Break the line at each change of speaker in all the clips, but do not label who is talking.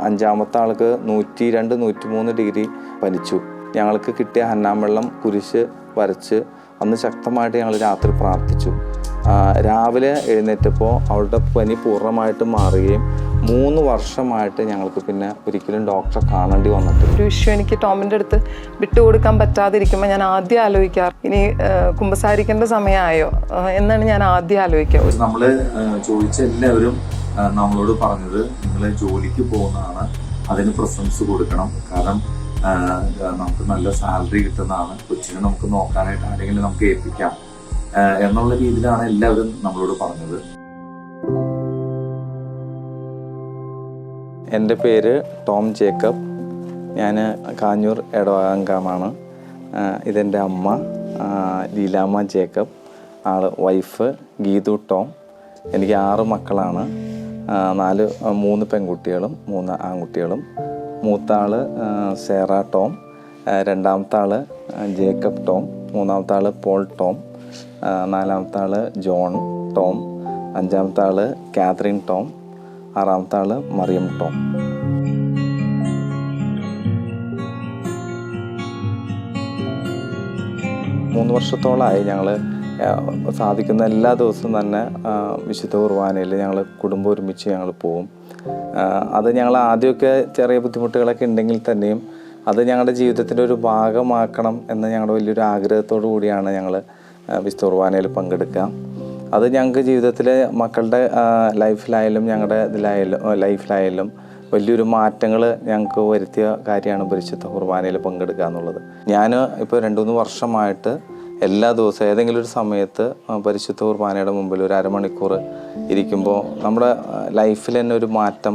അഞ്ചാമത്തെ ആൾക്ക് 102, 103 ഡിഗ്രി പനിച്ചു. ഞങ്ങൾക്ക് കിട്ടിയ ഹന്നാമെള്ളം കുരിശ് വരച്ച് അന്ന് ശക്തമായിട്ട് ഞങ്ങൾ രാത്രി പ്രാർത്ഥിച്ചു. രാവിലെ എഴുന്നേറ്റപ്പോൾ അവളുടെ പനി പൂർണ്ണമായിട്ട് മാറുകയും 3 വർഷമായിട്ട് ഞങ്ങൾക്ക് പിന്നെ ഒരിക്കലും ഡോക്ടറെ കാണേണ്ടി വന്നിട്ടില്ല.
ഒരു ഇഷ്യൂ എനിക്ക് ടോമിൻ്റെ അടുത്ത് വിട്ടുകൊടുക്കാൻ പറ്റാതിരിക്കുമ്പോൾ ഞാൻ ആദ്യം ആലോചിക്കാറ് ഇനി കുമ്പസാരിക്കേണ്ട സമയമായോ എന്നാണ് ഞാൻ ആദ്യം ആലോചിക്കുക.
നമ്മൾ ചോദിച്ച എല്ലാവരും നമ്മളോട് പറഞ്ഞത് നിങ്ങൾ ജോലിക്ക് പോകുന്നതാണ്, അതിന് പ്രസൻസ് കൊടുക്കണം, കാരണം നമുക്ക് നല്ല സാലറി കിട്ടുന്നതാണ്, കൊച്ചിനെ നമുക്ക് നോക്കാനായിട്ട് ആരെങ്കിലും നമുക്ക് ഏൽപ്പിക്കാം എന്നുള്ള രീതിയിലാണ് എല്ലാവരും നമ്മളോട് പറഞ്ഞത്. എൻ്റെ പേര് ടോം ജേക്കബ്. ഞാൻ കാഞ്ഞൂർ എടവകാംഗമാണ്. ഇതെൻ്റെ അമ്മ Leelamma Jacob, wife Geethu Tom. എനിക്ക് 6 മക്കളാണ്. 3 പെൺകുട്ടികളും 3 ആൺകുട്ടികളും. മൂത്ത ആൾ സേറ ടോം, രണ്ടാമത്തെ ആൾ ജേക്കബ് ടോം, മൂന്നാമത്തെ ആൾ പോൾ ടോം, നാലാമത്തെ ആൾ ജോൺ ടോം, അഞ്ചാമത്തെ ആൾ കാത്രീൻ ടോം, ആറാമത്തെ ആൾ മറിയം ടോം. മൂന്ന് വർഷത്തോളമായി ഞങ്ങൾ സാധിക്കുന്ന എല്ലാ ദിവസവും തന്നെ വിശുദ്ധ കുർബാനയിൽ ഞങ്ങൾ കുടുംബം ഒരുമിച്ച് ഞങ്ങൾ പോകും. അത് ഞങ്ങൾ ആദ്യമൊക്കെ ചെറിയ ബുദ്ധിമുട്ടുകളൊക്കെ ഉണ്ടെങ്കിൽ തന്നെയും അത് ഞങ്ങളുടെ ജീവിതത്തിൻ്റെ ഒരു ഭാഗമാക്കണം എന്ന ഞങ്ങളുടെ വലിയൊരു ആഗ്രഹത്തോടു കൂടിയാണ് ഞങ്ങൾ വിശുദ്ധ കുർബാനയിൽ പങ്കെടുക്കുക. അത് ഞങ്ങൾക്ക് ജീവിതത്തിലെ മക്കളുടെ ലൈഫിലായാലും ഞങ്ങളുടെ ലൈഫിലായാലും വലിയൊരു മാറ്റങ്ങൾ ഞങ്ങൾക്ക് വരുത്തിയ കാര്യമാണ് പരിശുദ്ധ കുർബാനയിൽ പങ്കെടുക്കുക എന്നുള്ളത്. ഞാൻ ഇപ്പോൾ 2-3 വർഷമായിട്ട് എല്ലാ ദിവസവും ഏതെങ്കിലും ഒരു സമയത്ത് പരിശുദ്ധ കുർബാനയുടെ മുമ്പിൽ ഒരു അരമണിക്കൂർ ഇരിക്കുമ്പോൾ നമ്മുടെ ലൈഫിൽ തന്നെ ഒരു മാറ്റം,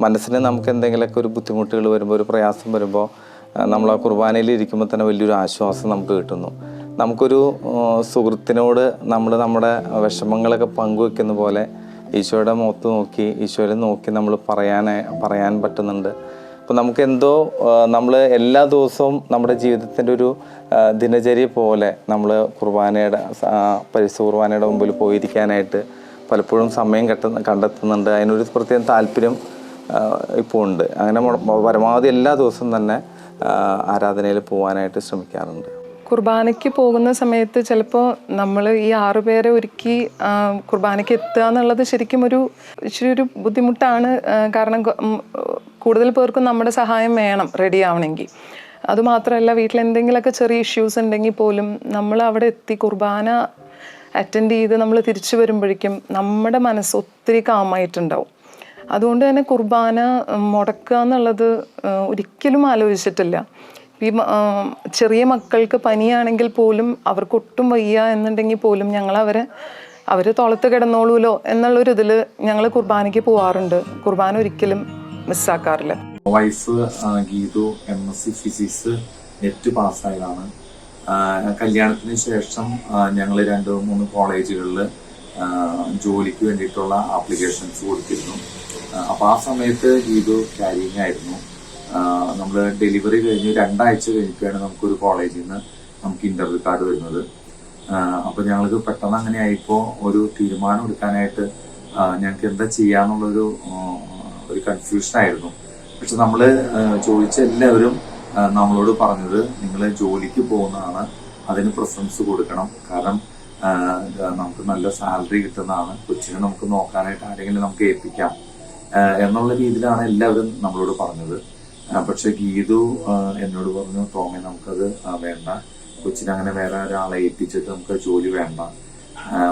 മനസ്സിന് നമുക്ക് എന്തെങ്കിലുമൊക്കെ ഒരു ബുദ്ധിമുട്ടുകൾ വരുമ്പോൾ, ഒരു പ്രയാസം വരുമ്പോൾ നമ്മൾ ആ കുർബാനയിൽ ഇരിക്കുമ്പോൾ തന്നെ വലിയൊരു ആശ്വാസം നമുക്ക് കിട്ടുന്നു. നമുക്കൊരു സുഹൃത്തിനോട് നമ്മുടെ വിഷമങ്ങളൊക്കെ പങ്കുവെക്കുന്ന പോലെ ഈശോയുടെ മുഖത്ത് നോക്കി, ഈശോയെ നോക്കി നമ്മൾ പറയാൻ പറ്റുന്നുണ്ട്. അപ്പോൾ നമുക്ക് എന്തോ നമ്മൾ എല്ലാ ദിവസവും നമ്മുടെ ജീവിതത്തിൻ്റെ ഒരു ദിനചര്യ പോലെ നമ്മൾ പരിശുദ്ധ കുർബാനയുടെ മുമ്പിൽ പോയിരിക്കാനായിട്ട് പലപ്പോഴും സമയം കണ്ടെത്തുന്നുണ്ട്. അതിനൊരു പ്രത്യേക താല്പര്യം ഇപ്പോൾ ഉണ്ട്. അങ്ങനെ പരമാവധി എല്ലാ ദിവസവും തന്നെ ആരാധനയിൽ പോകാനായിട്ട് ശ്രമിക്കാറുണ്ട്.
കുർബാനയ്ക്ക് പോകുന്ന സമയത്ത് ചിലപ്പോൾ നമ്മൾ ഈ 6 പേരെ ഒരുക്കി കുർബാനയ്ക്ക് എത്തുക എന്നുള്ളത് ശരിക്കും ഇച്ചിരി ഒരു ബുദ്ധിമുട്ടാണ്. കാരണം കൂടുതൽ പേർക്കും നമ്മുടെ സഹായം വേണം റെഡി ആവണമെങ്കിൽ. അതുമാത്രമല്ല, വീട്ടിൽ എന്തെങ്കിലുമൊക്കെ ചെറിയ ഇഷ്യൂസ് ഉണ്ടെങ്കിൽ പോലും നമ്മൾ അവിടെ എത്തി കുർബാന അറ്റൻഡ് ചെയ്ത് നമ്മൾ തിരിച്ചു വരുമ്പോഴേക്കും നമ്മുടെ മനസ്സ് ഒത്തിരി കാമായിട്ടുണ്ടാവും. അതുകൊണ്ട് തന്നെ കുർബാന മുടക്കുക എന്നുള്ളത് ഒരിക്കലും ആലോചിച്ചിട്ടില്ല. ഈ ചെറിയ മക്കൾക്ക് പനിയാണെങ്കിൽ പോലും അവർക്കൊട്ടും വയ്യ എന്നുണ്ടെങ്കിൽ പോലും ഞങ്ങൾ അവർ തോളത്ത് കിടന്നോളൂലോ എന്നുള്ളൊരിതിൽ ഞങ്ങൾ കുർബാനയ്ക്ക് പോവാറുണ്ട്. കുർബാന ഒരിക്കലും മിസ്സാക്കാറില്ല.
Wife Geethu MSc physics net പാസ്സായതാണ്. കല്യാണത്തിന് ശേഷം ഞങ്ങൾ 2-3 കോളേജുകളിൽ ജോലിക്ക് വേണ്ടിയിട്ടുള്ള ആപ്ലിക്കേഷൻസ് കൊടുത്തിരുന്നു. അപ്പോൾ ആ സമയത്ത് ഗീതു ക്യാരിങ് ആയിരുന്നു. നമ്മൾ ഡെലിവറി കഴിഞ്ഞ് 2 ആഴ്ച കഴിഞ്ഞിട്ടാണ് നമുക്കൊരു കോളേജിൽ നിന്ന് നമുക്ക് ഇൻ്റർവ്യൂ കാർഡ് വരുന്നത്. അപ്പോൾ ഞങ്ങൾക്ക് പെട്ടെന്ന് അങ്ങനെ ആയിപ്പോൾ ഒരു തീരുമാനം എടുക്കാനായിട്ട് ഞങ്ങൾക്ക് എന്താ ചെയ്യാന്നുള്ളൊരു കൺഫ്യൂഷനായിരുന്നു. പക്ഷെ നമ്മൾ ചോദിച്ച എല്ലാവരും നമ്മളോട് പറഞ്ഞത് നിങ്ങൾ ജോലിക്ക് പോകുന്നതാണ്, അതിന് പ്രിഫറൻസ് കൊടുക്കണം, കാരണം നമുക്ക് നല്ല സാലറി കിട്ടുന്നതാണ്, കൊച്ചിനെ നമുക്ക് നോക്കാനായിട്ട് ആരെങ്കിലും നമുക്ക് ഏൽപ്പിക്കാം എന്നുള്ള രീതിയിലാണ് എല്ലാവരും നമ്മളോട് പറഞ്ഞത്. പക്ഷെ ഗീതു എന്നോട് പറഞ്ഞു, ടോമേ നമുക്കത് വേണ്ട, കൊച്ചിനെ അങ്ങനെ വേറെ ഒരാളെ ഏൽപ്പിച്ചിട്ട് നമുക്ക് ജോലി വേണ്ട.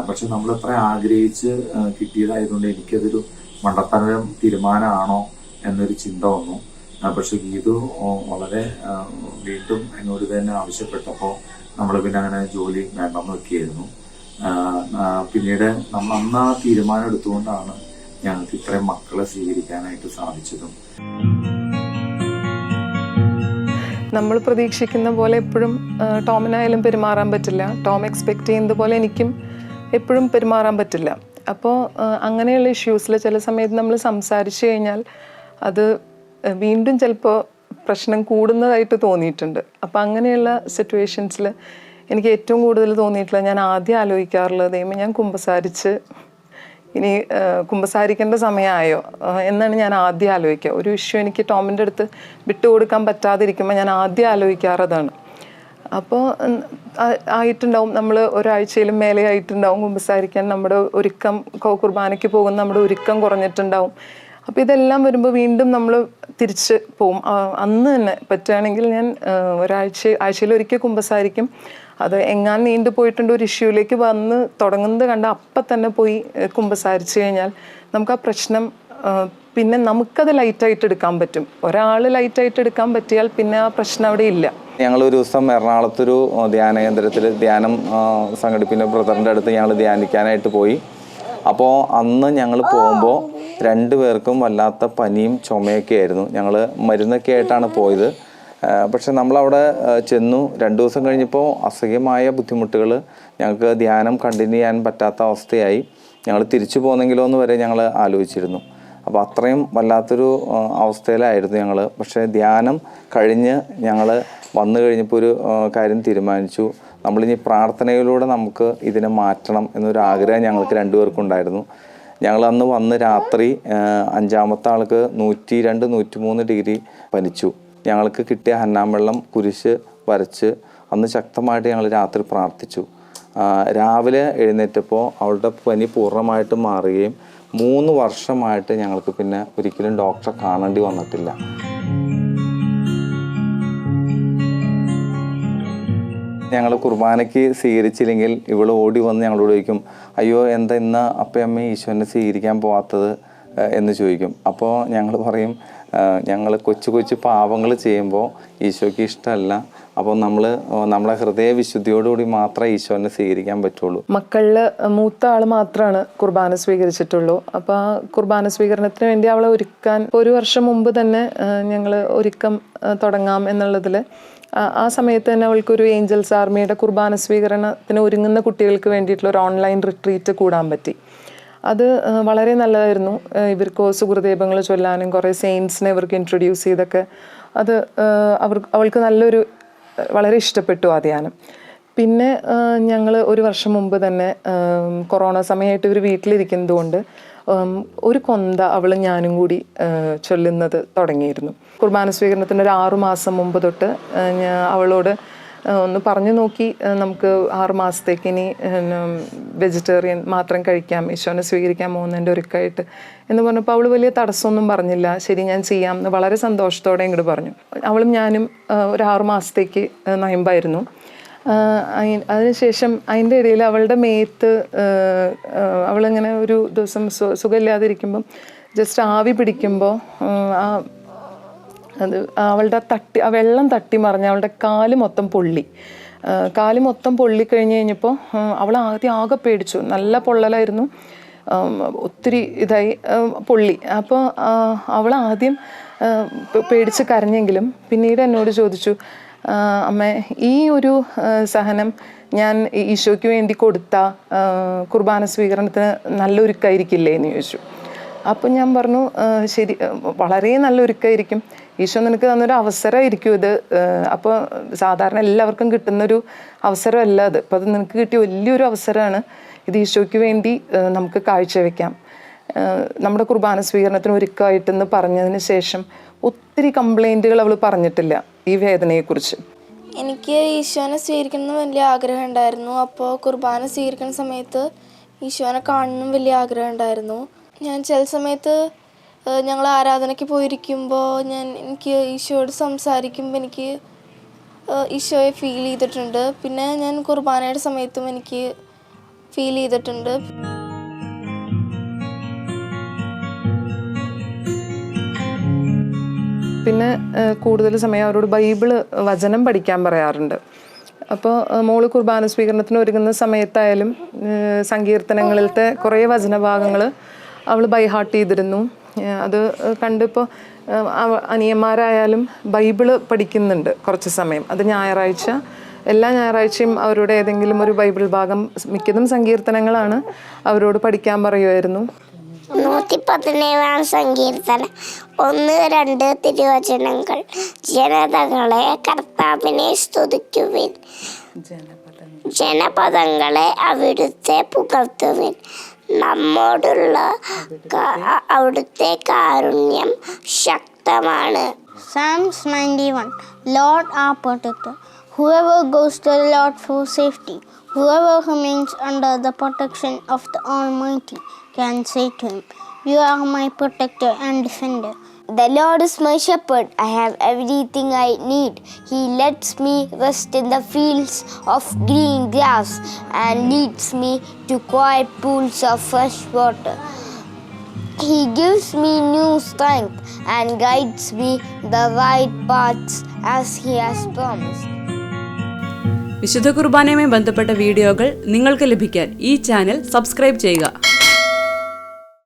പക്ഷെ നമ്മൾ എത്ര ആഗ്രഹിച്ച് കിട്ടിയതായതുകൊണ്ട് എനിക്കതൊരു മണ്ടത്തരം തീരുമാനമാണോ എന്നൊരു ചിന്ത വന്നു. പക്ഷെ ഗീതു വളരെ വീണ്ടും എന്നോട് തന്നെ ആവശ്യപ്പെട്ടപ്പോൾ നമ്മൾ പിന്നെ അങ്ങനെ ജോലി വേണ്ടെന്ന് വെക്കുകയായിരുന്നു. പിന്നീട് നമ്മൾ അന്ന് ആ തീരുമാനം എടുത്തുകൊണ്ടാണ് ഞങ്ങൾക്ക് ഇത്രയും മക്കളെ സ്വീകരിക്കാനായിട്ട് സാധിച്ചതും.
നമ്മൾ പ്രതീക്ഷിക്കുന്ന പോലെ എപ്പോഴും ടോമിനായാലും പെരുമാറാൻ പറ്റില്ല. ടോം എക്സ്പെക്റ്റ് ചെയ്യുന്നത് പോലെ എനിക്കും എപ്പോഴും പെരുമാറാൻ പറ്റില്ല. അപ്പോൾ അങ്ങനെയുള്ള ഇഷ്യൂസിൽ ചില സമയത്ത് നമ്മൾ സംസാരിച്ചു കഴിഞ്ഞാൽ അത് വീണ്ടും ചിലപ്പോൾ പ്രശ്നം കൂടുന്നതായിട്ട് തോന്നിയിട്ടുണ്ട്. അപ്പോൾ അങ്ങനെയുള്ള സിറ്റുവേഷൻസിൽ എനിക്ക് ഏറ്റവും കൂടുതൽ തോന്നിയിട്ടുള്ളത്, ഞാൻ ആദ്യം ആലോചിക്കാറുള്ളത്, ദൈവമേ ഞാൻ കുമ്പസാരിച്ച് ഇനി കുമ്പസാരിക്കേണ്ട സമയമായോ എന്നാണ് ഞാൻ ആദ്യം ആലോചിക്കുക. ഒരു ഇഷ്യൂ എനിക്ക് ടോമിൻ്റെ അടുത്ത് വിട്ടുകൊടുക്കാൻ പറ്റാതിരിക്കുമ്പോൾ ഞാൻ ആദ്യം ആലോചിക്കാറതാണ്. അപ്പോൾ ആയിട്ടുണ്ടാവും, നമ്മൾ ഒരാഴ്ചയിലും മേലെ ആയിട്ടുണ്ടാവും കുമ്പസാരിക്കാൻ, നമ്മുടെ ഒരുക്കം, കുർബാനയ്ക്ക് പോകുന്ന നമ്മുടെ ഒരുക്കം കുറഞ്ഞിട്ടുണ്ടാവും. അപ്പോൾ ഇതെല്ലാം വരുമ്പോൾ വീണ്ടും നമ്മൾ തിരിച്ച് പോവും. അന്ന് തന്നെ പറ്റുകയാണെങ്കിൽ ഞാൻ ആഴ്ചയിൽ ഒരിക്കൽ കുമ്പസാരിക്കും. അത് എങ്ങാൻ നീണ്ടു പോയിട്ടുണ്ട്, ഒരു ഇഷ്യൂലേക്ക് വന്ന് തുടങ്ങുന്നത് കണ്ട അപ്പം തന്നെ പോയി കുമ്പസാരിച്ച് കഴിഞ്ഞാൽ നമുക്ക് ആ പ്രശ്നം പിന്നെ നമുക്കത് ലൈറ്റായിട്ട് എടുക്കാൻ പറ്റും. ഒരാൾ ലൈറ്റായിട്ട് എടുക്കാൻ പറ്റിയാൽ പിന്നെ ആ പ്രശ്നം അവിടെ ഇല്ല.
ഞങ്ങളൊരു ദിവസം എറണാകുളത്തൊരു ധ്യാന കേന്ദ്രത്തിൽ ധ്യാനം സംഘടിപ്പിക്കുന്ന ബ്രദറിൻ്റെ അടുത്ത് ഞങ്ങൾ ധ്യാനിക്കാനായിട്ട് പോയി. അപ്പോൾ അന്ന് ഞങ്ങൾ പോകുമ്പോൾ 2 പേർക്കും വല്ലാത്ത പനിയും ചുമയൊക്കെ ആയിരുന്നു. ഞങ്ങൾ മരുന്നൊക്കെ ആയിട്ടാണ് പോയത്. പക്ഷെ നമ്മളവിടെ ചെന്നു 2 ദിവസം കഴിഞ്ഞപ്പോൾ അസഹ്യമായ ബുദ്ധിമുട്ടുകൾ, ഞങ്ങൾക്ക് ധ്യാനം കണ്ടിന്യൂ ചെയ്യാൻ പറ്റാത്ത അവസ്ഥയായി. ഞങ്ങൾ തിരിച്ചു പോന്നെങ്കിലോ എന്ന് വരെ ഞങ്ങൾ ആലോചിച്ചിരുന്നു. അപ്പോൾ അത്രയും വല്ലാത്തൊരു അവസ്ഥയിലായിരുന്നു ഞങ്ങൾ. പക്ഷേ ധ്യാനം കഴിഞ്ഞ് ഞങ്ങൾ വന്നു കഴിഞ്ഞപ്പോൾ ഒരു കാര്യം തീരുമാനിച്ചു. നമ്മളിനി പ്രാർത്ഥനയിലൂടെ നമുക്ക് ഇതിനെ മാറ്റണം എന്നൊരു ആഗ്രഹം ഞങ്ങൾക്ക് 2 പേർക്കുണ്ടായിരുന്നു. ഞങ്ങൾ അന്ന് വന്ന് രാത്രി 5-ാമത്തെ ആൾക്ക് 102, 103 ഡിഗ്രി പനിച്ചു. ഞങ്ങൾക്ക് കിട്ടിയ ഹന്നാമ്പെള്ളം കുരിശ് വരച്ച് അന്ന് ശക്തമായിട്ട് ഞങ്ങൾ രാത്രി പ്രാർത്ഥിച്ചു. രാവിലെ എഴുന്നേറ്റപ്പോൾ അവളുടെ പനി പൂർണ്ണമായിട്ട് മാറുകയും 3 വർഷമായിട്ട് ഞങ്ങൾക്ക് പിന്നെ ഒരിക്കലും ഡോക്ടറെ കാണേണ്ടി വന്നിട്ടില്ല. ഞങ്ങൾ കുർബാനയ്ക്ക് സ്വീകരിച്ചില്ലെങ്കിൽ ഇവൾ ഓടി വന്ന് ഞങ്ങളോട് ചോദിക്കും, അയ്യോ എന്താ ഇന്ന് അപ്പയമ്മ ഈശോനെ സ്വീകരിക്കാൻ പോകാത്തത് എന്ന് ചോദിക്കും. അപ്പോൾ ഞങ്ങൾ പറയും, ഞങ്ങൾ കൊച്ചു പാവങ്ങൾ ചെയ്യുമ്പോൾ ഈശോയ്ക്ക് ഇഷ്ടമല്ല. അപ്പോൾ നമ്മളെ ഹൃദയ വിശുദ്ധിയോടുകൂടി മാത്രമേ ഈശോനെ സ്വീകരിക്കാൻ പറ്റുള്ളൂ.
മക്കളിൽ മൂത്ത ആൾ മാത്രമാണ് കുർബാന സ്വീകരിച്ചിട്ടുള്ളൂ. അപ്പോൾ ആ കുർബാന സ്വീകരണത്തിന് വേണ്ടി അവളെ ഒരുക്കാൻ 1 വർഷം മുമ്പ് തന്നെ ഞങ്ങൾ ഒരുക്കം തുടങ്ങാം എന്നുള്ളതിൽ ആ സമയത്ത് തന്നെ അവൾക്കൊരു ഏഞ്ചൽസ് ആർമിയുടെ കുർബാന സ്വീകരണത്തിന് ഒരുങ്ങുന്ന കുട്ടികൾക്ക് വേണ്ടിയിട്ടുള്ള ഒരു ഓൺലൈൻ റിട്രീറ്റ് കൂടാൻ പറ്റി. അത് വളരെ നല്ലതായിരുന്നു. ഇവർക്ക് സുഹൃദീപങ്ങൾ ചൊല്ലാനും കുറേ സെയിൻസിനെ ഇവർക്ക് ഇൻട്രൊഡ്യൂസ് ചെയ്തൊക്കെ അത് അവൾക്ക് വളരെ ഇഷ്ടപ്പെട്ടു ആ ധ്യാനം. പിന്നെ ഞങ്ങൾ 1 വർഷം മുമ്പ് തന്നെ കൊറോണ സമയമായിട്ട് ഇവർ വീട്ടിലിരിക്കുന്നത് കൊണ്ട് ഒരു കൊന്ത അവളും ഞാനും കൂടി ചൊല്ലുന്നത് തുടങ്ങിയിരുന്നു. കുർബാന സ്വീകരണത്തിന് ഒരു 6 മാസം മുമ്പ് തൊട്ട് അവളോട് ഒന്ന് പറഞ്ഞു നോക്കി, നമുക്ക് 6 മാസത്തേക്ക് ഇനി വെജിറ്റേറിയൻ മാത്രം കഴിക്കാം, ഈശോനെ സ്വീകരിക്കാൻ പോകുന്നതിൻ്റെ ഒരുക്കമായിട്ട് എന്ന് പറഞ്ഞപ്പോൾ അവൾ വലിയ തടസ്സമൊന്നും പറഞ്ഞില്ല. ശരി ഞാൻ ചെയ്യാം എന്ന് വളരെ സന്തോഷത്തോടെ ഇങ്ങോട്ട് പറഞ്ഞു. അവളും ഞാനും ഒരു 6 മാസത്തേക്ക് നൊയമ്പായിരുന്നു. അതിനുശേഷം അതിൻ്റെ ഇടയിൽ അവളുടെ മേത്ത് അവളിങ്ങനെ ഒരു ദിവസം സുഖമില്ലാതിരിക്കുമ്പം ജസ്റ്റ് ആവി പിടിക്കുമ്പോൾ അവളുടെ വെള്ളം തട്ടി മറിഞ്ഞ് അവളുടെ കാല് മൊത്തം പൊള്ളിക്കഴിഞ്ഞ് കഴിഞ്ഞപ്പോൾ അവൾ ആകെ പേടിച്ചു. നല്ല പൊള്ളലായിരുന്നു, ഒത്തിരി ഇതായി പൊള്ളി. അപ്പോൾ അവൾ ആദ്യം പേടിച്ച് കരഞ്ഞെങ്കിലും പിന്നീട് എന്നോട് ചോദിച്ചു, അമ്മേ ഈ ഒരു സഹനം ഞാൻ ഈശോയ്ക്ക് വേണ്ടി കൊടുത്ത കുർബാന സ്വീകരണത്തിന് നല്ലൊരുക്കായിരിക്കില്ലേ എന്ന് ചോദിച്ചു. അപ്പം ഞാൻ പറഞ്ഞു, ശരി, വളരെ നല്ലൊരുക്കായിരിക്കും, ഈശോ നിനക്ക് തന്നൊരു അവസരമായിരിക്കും ഇത്. അപ്പോൾ സാധാരണ എല്ലാവർക്കും കിട്ടുന്നൊരു അവസരമല്ല അത്. അപ്പോൾ അത് നിനക്ക് കിട്ടിയ വലിയൊരു അവസരമാണ്. ഇത് ഈശോയ്ക്ക് വേണ്ടി നമുക്ക് കാഴ്ചവെക്കാം. നമ്മുടെ കുർബാന സ്വീകരണത്തിന് ഒരുക്കമായിട്ടെന്ന് പറഞ്ഞതിന് ശേഷം ഒത്തിരി കംപ്ലൈൻറ്റുകൾ അവൾ പറഞ്ഞിട്ടില്ല ഈ വേദനയെക്കുറിച്ച്.
എനിക്ക് ഈശോനെ സ്വീകരിക്കണം വലിയ ആഗ്രഹം ഉണ്ടായിരുന്നു. അപ്പോൾ കുർബാന സ്വീകരിക്കുന്ന സമയത്ത് ഈശോനെ കാണണം വലിയ ആഗ്രഹം ഉണ്ടായിരുന്നു. ഞാൻ ചില സമയത്ത് ഞങ്ങൾ ആരാധനയ്ക്ക് പോയിരിക്കുമ്പോൾ എനിക്ക് ഈശോയോട് സംസാരിക്കുമ്പോൾ എനിക്ക് ഈശോയെ ഫീൽ ചെയ്തിട്ടുണ്ട്. പിന്നെ ഞാൻ കുർബാനയുടെ സമയത്തും എനിക്ക് ഫീൽ ചെയ്തിട്ടുണ്ട്.
പിന്നെ കൂടുതൽ സമയം അവരോട് ബൈബിള് വചനം പഠിക്കാൻ പറയാറുണ്ട്. അപ്പോൾ മോള് കുർബാന സ്വീകരണത്തിന് ഒരുങ്ങുന്ന സമയത്തായാലും സങ്കീർത്തനങ്ങളിലത്തെ കുറേ വചനഭാഗങ്ങൾ അവൾ ബൈഹാർട്ട് ചെയ്തിരുന്നു. അത് കണ്ടിപ്പോൾ അനിയന്മാരായാലും ബൈബിള് പഠിക്കുന്നുണ്ട് കുറച്ച് സമയം. അത് എല്ലാ ഞായറാഴ്ചയും അവരോട് ഏതെങ്കിലും ഒരു ബൈബിൾ ഭാഗം, മിക്കതും സങ്കീർത്തനങ്ങളാണ്, അവരോട് പഠിക്കാൻ പറയുമായിരുന്നു.
117 സങ്കീർത്തനം 1-2 തിരുവചനങ്ങൾ. ജനതകളെ കർത്താവിനെ സ്തുതിക്കുവിൻ, ജനപദങ്ങളെ അവിടുത്തെ പുകഴ്ത്തുവിൻ. നമ്മോടുള്ള അവിടുത്തെ കാരുണ്യം ശക്തമാണ്.
Psalms 91. Lord our protector. Whoever goes to the Lord for safety, whoever remains under the protection of the Almighty, can say to him, You are my protector and defender.
The Lord is my shepherd. I have everything I need. He lets me rest in the fields of green grass and leads me to quiet pools of fresh water. He gives me new strength and guides me the right paths as He has promised.
വിശുദ്ധ കുർബാനയുമായി ബന്ധപ്പെട്ട വീഡിയോകൾ നിങ്ങൾക്ക് ലഭിക്കാൻ ഈ channel subscribe ചെയ്യുക.